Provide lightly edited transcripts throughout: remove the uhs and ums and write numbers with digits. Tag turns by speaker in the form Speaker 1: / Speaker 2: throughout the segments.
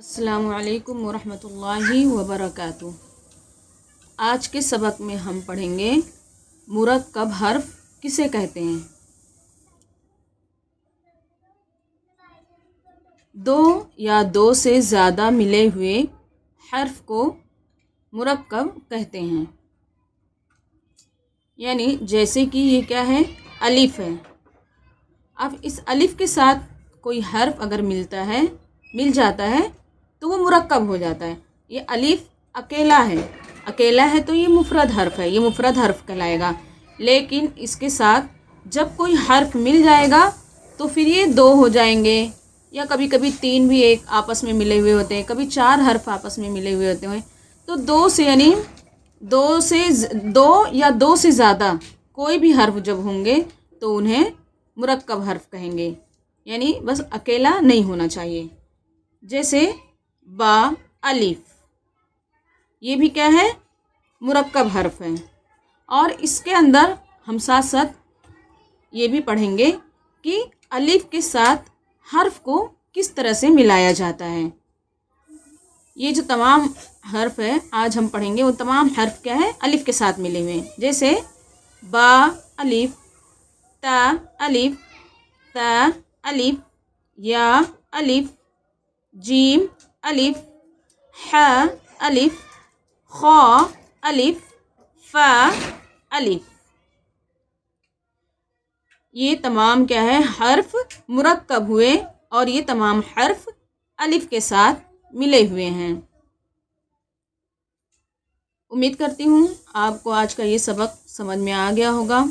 Speaker 1: السلام علیکم ورحمۃ اللہ وبرکاتہ۔ آج کے سبق میں ہم پڑھیں گے مرکب حرف کسے کہتے ہیں۔ دو یا دو سے زیادہ ملے ہوئے حرف کو مرکب کہتے ہیں۔ یعنی جیسے کہ یہ کیا ہے، الف ہے۔ اب اس الف کے ساتھ کوئی حرف اگر مل جاتا ہے تو وہ مرکب ہو جاتا ہے۔ یہ الف اکیلا ہے تو یہ مفرد حرف ہے، یہ مفرد حرف کہلائے گا۔ لیکن اس کے ساتھ جب کوئی حرف مل جائے گا تو پھر یہ دو ہو جائیں گے، یا کبھی کبھی تین بھی ایک آپس میں ملے ہوئے ہوتے ہیں، کبھی چار حرف آپس میں ملے ہوئے ہوتے ہیں۔ تو دو یا دو سے زیادہ کوئی بھی حرف جب ہوں گے تو انہیں مرکب حرف کہیں گے، یعنی بس اکیلا نہیں ہونا چاہیے۔ جیسے با الف، یہ بھی کیا ہے، مرکب حرف ہے۔ اور اس کے اندر ہم ساتھ یہ بھی پڑھیں گے کہ الف کے ساتھ حرف کو کس طرح سے ملایا جاتا ہے۔ یہ جو تمام حرف ہے آج ہم پڑھیں گے، وہ تمام حرف کیا ہے، الف کے ساتھ ملے ہوئے ہیں۔ جیسے با الف، تا الف، تا الف، یا الف، جیم الف، ح الف، خ الف، ف الف۔ یہ تمام کیا ہے، حرف مرکب ہوئے اور یہ تمام حرف الف کے ساتھ ملے ہوئے ہیں۔ امید کرتی ہوں آپ کو آج کا یہ سبق سمجھ میں آ گیا ہوگا۔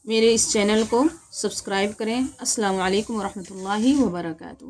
Speaker 1: میرے اس چینل کو سبسکرائب کریں۔ السلام علیکم ورحمۃ اللہ وبرکاتہ۔